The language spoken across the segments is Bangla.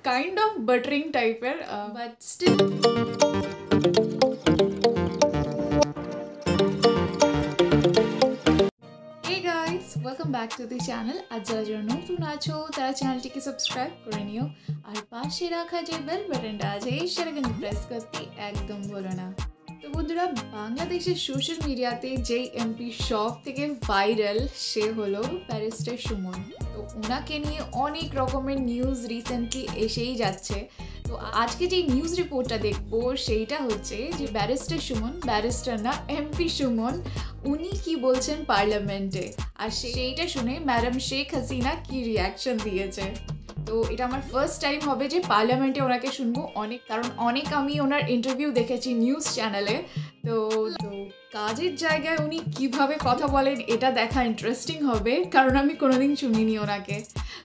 kind of buttering type but still Hey guys, welcome back to the channel. আজ যারা নতুন আছো তারা চ্যানেলটিকে সাবস্ক্রাইব করে নিও আর পাশে রাখা যে বেল বাটনটা আছে সেটা কিন্তু প্রেস করতে একদম ভুলো না। তো বন্ধুরা, বাংলাদেশের সোশ্যাল মিডিয়াতে যেই এমপি সব থেকে ভাইরাল সে হলো ব্যারিস্টার সুমন। তো ওনাকে নিয়ে অনেক রকমের নিউজ রিসেন্টলি এসেই যাচ্ছে। তো আজকে যে নিউজ রিপোর্টটা দেখবো সেইটা হচ্ছে যে ব্যারিস্টার সুমন, ব্যারিস্টার না এমপি সুমন, উনি কি বলছেন পার্লামেন্টে, আর সেইটা শুনে ম্যাডাম শেখ হাসিনা কি রিয়াকশন দিয়েছে। তো এটা আমার ফার্স্ট টাইম হবে যে পার্লামেন্টে ওনাকে শুনবো, কারণ অনেক আমি ওনার ইন্টারভিউ দেখেছি নিউজ চ্যানেলে। তো কাজের জায়গায় উনি কিভাবে কথা বলেন এটা দেখা ইন্টারেস্টিং হবে, কারণ আমি কোনোদিন শুনিনি ওনাকে।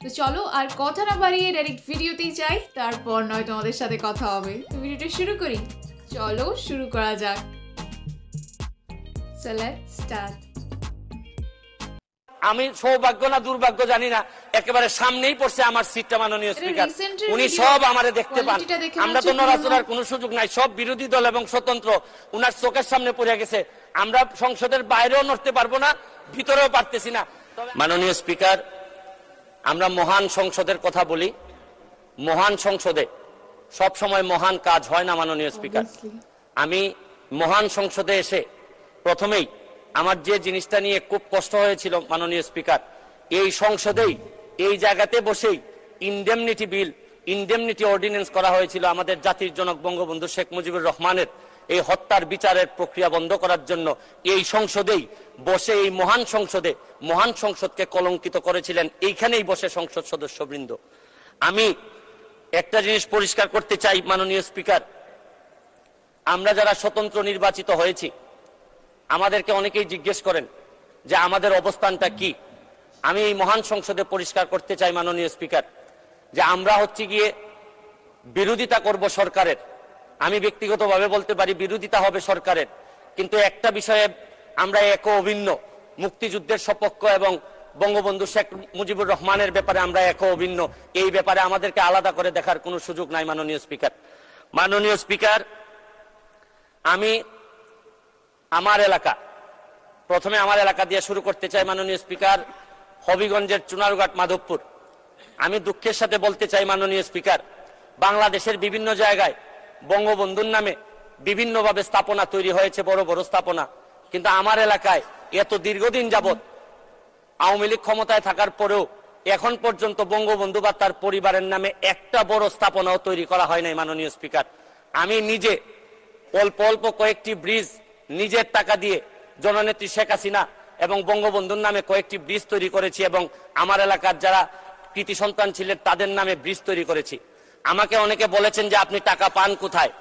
তো চলো আর কথা না বাড়িয়ে ডাইরেক্ট ভিডিওতেই যাই, তারপর নয় তোমাদের সাথে কথা হবে। তো ভিডিওটা শুরু করি, চলো শুরু করা যাক। So let's start. আমি সৌভাগ্য না দুর্ভাগ্য জানি না, একেবারে সামনেই পড়ছে আমার সিটটা মাননীয় স্পিকার। উনি সব আমারে দেখতে পান, আমরা তো নড়াচড়ার কোনো সুযোগ নাই। সব বিরোধী দল এবং স্বতন্ত্র উনার চোখের সামনে পড়ে গেছে। আমরা সংসদের বাইরেও নড়তে পারবো না, ভিতরেও পারতেছি না। মাননীয় স্পিকার, আমরা মহান সংসদের কথা বলি। মহান সংসদে সব সময় মহান কাজ হয় না মাননীয় স্পিকার। আমি মহান সংসদে এসে প্রথমেই আমার যে জিনিসটা নিয়ে খুব কষ্ট হয়েছিল মাননীয় স্পিকার, এই সংসদেই এই জায়গাতে বসেই ইনডেমনিটি বিল, ইনডেমনিটি অর্ডিন্যান্স করা হয়েছিল আমাদের জাতির জনক বঙ্গবন্ধু শেখ মুজিবুর রহমানের এই হত্যার বিচারের প্রক্রিয়া বন্ধ করার জন্য। এই সংসদেই বসে, এই মহান সংসদে, মহান সংসদকে কলঙ্কিত করেছিলেন এইখানেই বসে সংসদ সদস্যবৃন্দ। আমি একটা জিনিস পরিষ্কার করতে চাই মাননীয় স্পিকার, আমরা যারা স্বতন্ত্র নির্বাচিত হয়েছি আমাদেরকে অনেকেই জিজ্ঞেস করেন যে আমাদের অবস্থানটা কি। আমি এই মহান সংসদে পরিষ্কার করতে চাই মাননীয় স্পিকার যে আমরা হচ্ছে গিয়ে বিরোধিতা করব সরকারের। আমি ব্যক্তিগতভাবে বলতে পারি বিরোধিতা হবে সরকারের, কিন্তু একটা বিষয়ে আমরা এক অভিন্ন, মুক্তিযুদ্ধের সপক্ষ এবং বঙ্গবন্ধু শেখ মুজিবুর রহমানের ব্যাপারে আমরা এক অভিন্ন। এই ব্যাপারে আমাদেরকে আলাদা করে দেখার কোনো সুযোগ নাই মাননীয় স্পিকার। মাননীয় স্পিকার, আমি আমার এলাকা, প্রথমে আমার এলাকা দিয়ে শুরু করতে চাই মাননীয় স্পিকার, হবিগঞ্জের চুনারুঘাট মাধবপুর। আমি দুঃখের সাথে বলতে চাই মাননীয় স্পিকার, বাংলাদেশের বিভিন্ন জায়গায় বঙ্গবন্ধুর নামে বিভিন্নভাবে স্থাপনা তৈরি হয়েছে, বড় বড় স্থাপনা, কিন্তু আমার এলাকায় এত দীর্ঘদিন যাবৎ আওয়ামী লীগ ক্ষমতায় থাকার পরেও এখন পর্যন্ত বঙ্গবন্ধু বা তার পরিবারের নামে একটা বড় স্থাপনাও তৈরি করা হয় নাই মাননীয় স্পিকার। আমি নিজে অল্প অল্প কয়েকটি ব্রিজ নিজের টাকা দিয়ে জননেত্রী শেখ হাসিনা এবং বঙ্গবন্ধুর নামে কয়েকটি ব্রিজ তৈরি করেছি, এবং আমার এলাকার যারা কৃতি সন্তান ছিলেন তাদের নামে ব্রিজ তৈরি করেছি। আমাকে অনেকে বলেছেন যে আপনি টাকা পান কোথায়।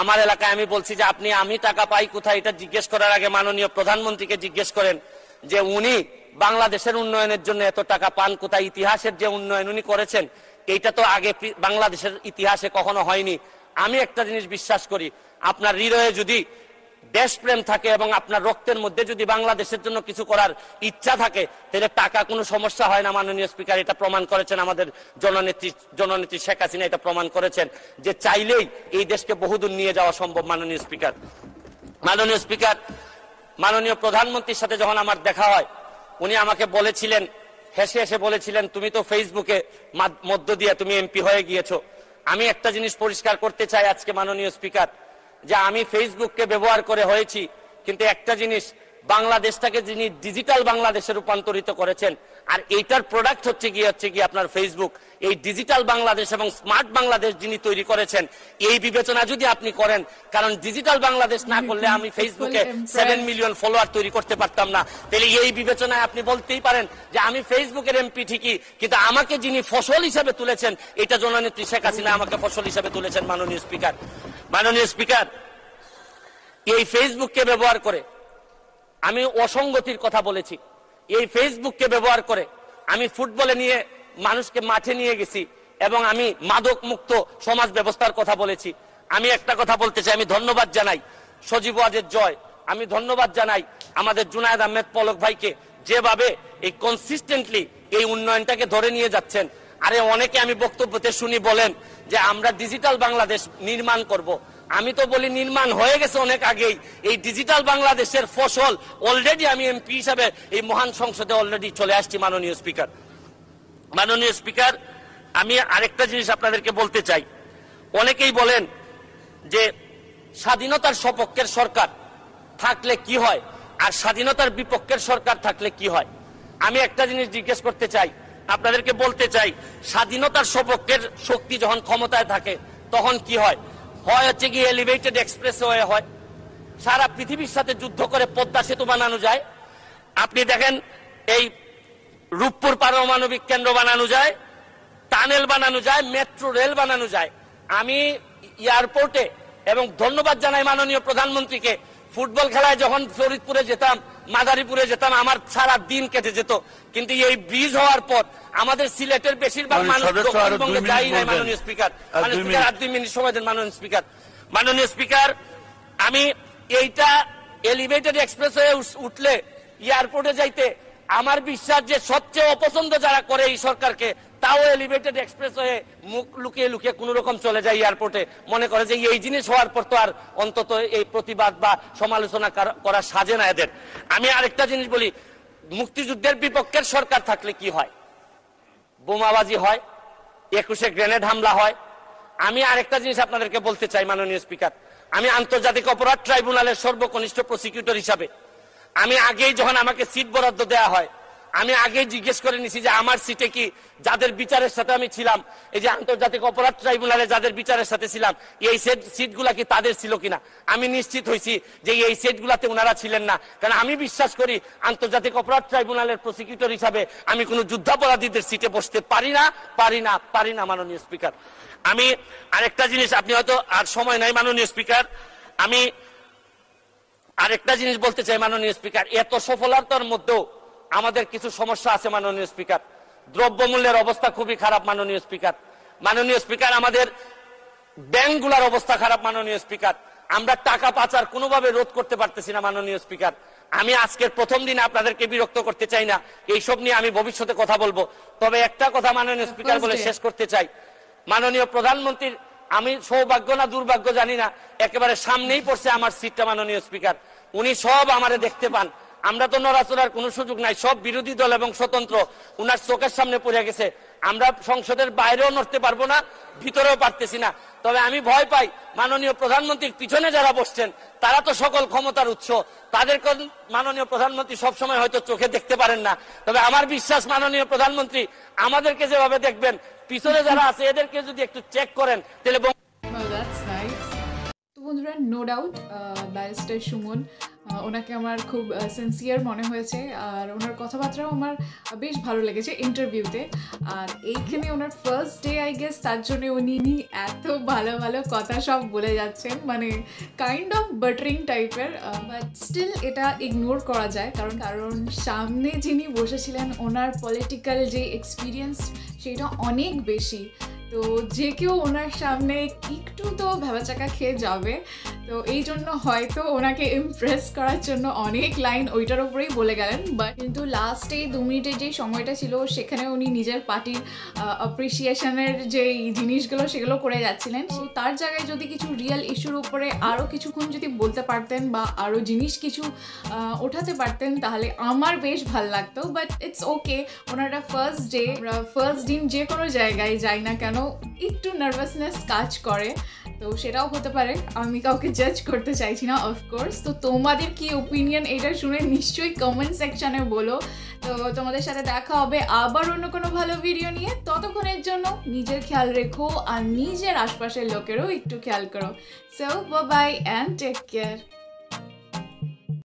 আমার এলাকায় আমি বলছি যে আমি টাকা পাই কোথায় এটা জিজ্ঞেস করার আগে মাননীয় প্রধানমন্ত্রীকে জিজ্ঞেস করেন যে উনি বাংলাদেশের উন্নয়নের জন্য এত টাকা পান কোথায়। ইতিহাসের যে উন্নয়ন উনি করেছেন এইটা তো আগে বাংলাদেশের ইতিহাসে কখনো হয়নি। আমি একটা জিনিস বিশ্বাস করি, আপনার হৃদয়ে যদি দেশপ্রেম থাকে এবং আপনার রক্তের মধ্যে যদি বাংলাদেশের জন্য কিছু করার ইচ্ছা থাকে, তাহলে টাকা কোনো সমস্যা হয় না মাননীয় স্পিকার। এটা প্রমাণ করেছেন আমাদের জননেত্রী শেখ হাসিনা, এটা প্রমাণ করেছেন যে চাইলেই এই দেশকে বহুদূর নিয়ে যাওয়া সম্ভব মাননীয় স্পিকার। মাননীয় স্পিকার, মাননীয় প্রধানমন্ত্রীর সাথে যখন আমার দেখা হয় উনি আমাকে বলেছিলেন, হেসে হেসে বলেছিলেন, তুমি তো ফেসবুকে মধ্য দিয়ে তুমি এমপি হয়ে গিয়েছো। আমি একটা জিনিস পরিষ্কার করতে চাই আজকে মাননীয় স্পিকার, যে আমি ফেসবুককে ব্যবহার করে হয়েছি, কিন্তু একটা জিনিস, বাংলাদেশটাকে যিনি ডিজিটাল বাংলাদেশে রূপান্তরিত করেছেন, আর এইটার প্রোডাক্ট হচ্ছে গিয়ে আপনার ফেসবুক। এই ডিজিটাল বাংলাদেশ এবং স্মার্ট বাংলাদেশ যিনি তৈরি করেছেন, এই বিবেচনা যদি আপনি করেন, কারণ ডিজিটাল বাংলাদেশ না করলে আমি ফেসবুকে 7 মিলিয়ন ফলোয়ার তৈরি করতে পারতাম না, তাহলে এই বিবেচনায় আপনি বলতেই পারেন যে আমি ফেসবুকের এমপি ঠিকই, কিন্তু আমাকে যিনি ফসল হিসেবে তুলেছেন, এটা জননেত্রী শেখ হাসিনা আমাকে ফসল হিসেবে তুলেছেন মাননীয় স্পিকার। মাননীয় স্পিকার, এই ফেসবুককে ব্যবহার করে আমি অসঙ্গতির কথা বলেছি। এই ফেসবুককে ব্যবহার করে আমি ফুটবলে নিয়ে মানুষকে মাঠে নিয়ে গেছি, এবং আমি মাদক মুক্ত সমাজ ব্যবস্থার কথা বলেছি। আমি একটা কথা বলতে চাই, আমি ধন্যবাদ জানাই সজীব ওয়াজেদ জয়, আমি ধন্যবাদ জানাই আমাদের জুনায়েদ আহমেদ পলক ভাইকে, যেভাবে এই কনসিস্টেন্টলি এই উন্নয়নটাকে ধরে নিয়ে যাচ্ছেন। আরে অনেকে আমি বক্তব্যতে শুনি বলেন যে আমরা ডিজিটাল বাংলাদেশ নির্মাণ করব। আমি তো বলি নির্মাণ হয়ে গেছে অনেক আগেই। এই ডিজিটাল বাংলাদেশের ফসল অলরেডি আমি এমপি হিসাবে এই মহান সংসদে অলরেডি চলে আসছি। মাননীয় স্পিকার, আমি আরেকটা জিনিস আপনাদেরকে বলতে চাই। অনেকেই বলেন যে স্বাধীনতার সপক্ষের সরকার থাকলে কি হয় আর স্বাধীনতার বিপক্ষের সরকার থাকলে কি হয়। আমি একটা জিনিস জিজ্ঞেস করতে চাই, আপনাদেরকে বলতে চাই, স্বাধীনতার সপক্ষের শক্তি যখন ক্ষমতায় থাকে তখন কি হয়? হচ্ছে কি এলিভেটেড এক্সপ্রেসওয়ে হয়, সারা পৃথিবীর সাথে যুদ্ধ করে পদ্মা সেতু বানানো যায়। আপনি দেখেন এই রূপপুর পারমাণবিক কেন্দ্র বানানো যায়, টানেল বানানো যায়, মেট্রো রেল বানানো যায়। আমি এয়ারপোর্টে এবং ধন্যবাদ জানাই মাননীয় প্রধানমন্ত্রীকে, ফুটবল খেলায় যখন ফরিদপুরে যেতাম, মাদারীপুরে যেতাম, আমার সারা দিন কেটে যেত। কিন্তু এই ব্রিজ হওয়ার পর আমাদের সিলেটের বেশিরভাগ মানুষ দক্ষিণবঙ্গে যাই নাই। মাননীয় স্পিকার, আর 2 মিনিট সময় দেন। মাননীয় স্পিকার, আমি এইটা এলিভেটেড এক্সপ্রেসওয়ে উঠলে এয়ারপোর্টে যাইতে আমার বিশ্বাস যে সবচেয়ে অপছন্দ যারা করে এই সরকারকে, তাও এলিভেটেড এক্সপ্রেসওয়ে মুখ লুকিয়ে লুকিয়ে কোন রকম চলে যায় এয়ারপোর্টে, মনে করে যে এই জিনিস হওয়ার পর তো আর অন্তত এই প্রতিবাদ বা সমালোচনা করা সাজে না এদের। আমি আরেকটা জিনিস বলি, মুক্তিযুদ্ধের বিপক্ষের সরকার থাকলে কি হয়? বোমাবাজি হয়, 21-এ গ্রেনেড হামলা হয়। আমি আরেকটা জিনিস আপনাদেরকে বলতে চাই মাননীয় স্পিকার, আমি আন্তর্জাতিক অপরাধ ট্রাইব্যুনালের সর্বকনিষ্ঠ প্রসিকিউটর হিসাবে আমি আগেই যখন আমাকে সিট বরাদ্দ দেওয়া হয়, আমি আগেই জিজ্ঞেস করে নিছি যে আমার সিটে কি যাদের বিচারের সাথে আমি ছিলাম, এই যে আন্তর্জাতিক অপরাধ ট্রাইব্যুনালে যাদের বিচারের সাথে ছিলাম, এই সিটগুলা কি তাদের ছিল কিনা। আমি নিশ্চিত হয়েছি যে এই সিটগুলাতে ওনারা ছিলেন না। কারণ আমি বিশ্বাস করি আন্তর্জাতিক অপরাধ ট্রাইব্যুনালের প্রসিকিউটর হিসাবে আমি কোনো যুদ্ধাপরাধীদের সিটে বসতে পারি না মাননীয় স্পিকার। আমি আরেকটা জিনিস, আপনি হয়তো আর সময় নাই মাননীয় স্পিকার, আমি আরেকটা জিনিস বলতে চাই মাননীয় স্পিকার, এত সফলতার মধ্যেও আমাদের কিছু সমস্যা আছে মাননীয় স্পিকার। দ্রব্যমূল্যের অবস্থা খুবই খারাপ মাননীয় স্পিকার। আমাদের ব্যাংকগুলোর অবস্থা খারাপ মাননীয় স্পিকার। আমরা টাকা পাচার কোনোভাবে রোধ করতে পারতেছি না মাননীয় স্পিকার। আমি আজকের প্রথম দিনে আপনাদেরকে বিরক্ত করতে চাই না, এইসব নিয়ে আমি ভবিষ্যতে কথা বলবো। তবে একটা কথা মাননীয় স্পিকার বলে শেষ করতে চাই, মাননীয় প্রধানমন্ত্রীর আমি সৌভাগ্য না দুর্ভাগ্য জানি না, একেবারে সামনেই পড়ছে আমার সিটটা মাননীয় স্পিকার। উনি সব আমারে দেখতে পান, আমরা তো নড়াচড়ার কোনো সুযোগ নাই। সব বিরোধী দল এবং স্বতন্ত্র উনার চোখের সামনে পড়ে গেছে। আমরা সংসদের বাইরেও নড়তে পারবো না, ভিতরেও পারতেছি না। তবে আমি ভয় পাই মাননীয় প্রধানমন্ত্রীর পিছনে যারা বসছেন তারা তো সকল ক্ষমতার উৎস, তাদের মাননীয় প্রধানমন্ত্রী সবসময় হয়তো চোখে দেখতে পারেন না। তবে আমার বিশ্বাস মাননীয় প্রধানমন্ত্রী আমাদেরকে যেভাবে দেখবেন, পিছনে যারা আছে এদেরকে যদি একটু চেক করেন তাহলে। বন্ধুরা, নো ডাউট ব্যারিস্টার সুমন, ওনাকে আমার খুব সিনসিয়ার মনে হয়েছে আর ওনার কথাবার্তাও আমার বেশ ভালো লেগেছে ইন্টারভিউতে। আর এইখানে ওনার ফার্স্ট ডে আই গেস, তার জন্য উনি এত ভালো ভালো কথা সব বলে যাচ্ছেন, মানে কাইন্ড অফ বাটারিং টাইপের। বাট স্টিল এটা ইগনোর করা যায়, কারণ সামনে যিনি বসেছিলেন ওনার পলিটিক্যাল যে এক্সপিরিয়েন্স সেটা অনেক বেশি। তো যে কেউ ওনার সামনে একটু তো ভেবাচাকা খেয়ে যাবে। তো এই জন্য হয়তো ওনাকে ইমপ্রেস করার জন্য অনেক লাইন ওইটার উপরেই বলে গেলেন। বাট কিন্তু লাস্টে 2 মিনিটের যে সময়টা ছিল সেখানে উনি নিজের পার্টির অ্যাপ্রিসিয়েশনের যে জিনিসগুলো সেগুলো করে যাচ্ছিলেন। তো তার জায়গায় যদি কিছু রিয়েল ইস্যুর উপরে আরও কিছুক্ষণ যদি বলতে পারতেন বা আরও জিনিস কিছু ওঠাতে পারতেন তাহলে আমার বেশ ভালো লাগতো। বাট ইটস ওকে, ওনারা ফার্স্ট দিন যে কোনো জায়গায় যাই না কেন একটু নার্ভাসনেস কাজ করে, তো সেটাও হতে পারে। আমি কাউকে জাজ করতে চাইছি না অফকোর্স। তো তোমাদের কি ওপিনিয়ন এটা শুনে নিশ্চয়ই কমেন্ট সেকশানে বলো। তো তোমাদের সাথে দেখা হবে আবার অন্য কোনো ভালো ভিডিও নিয়ে। ততক্ষণের জন্য নিজের খেয়াল রেখো আর নিজের আশপাশের লোকেরও একটু খেয়াল করো। So bye bye and take care.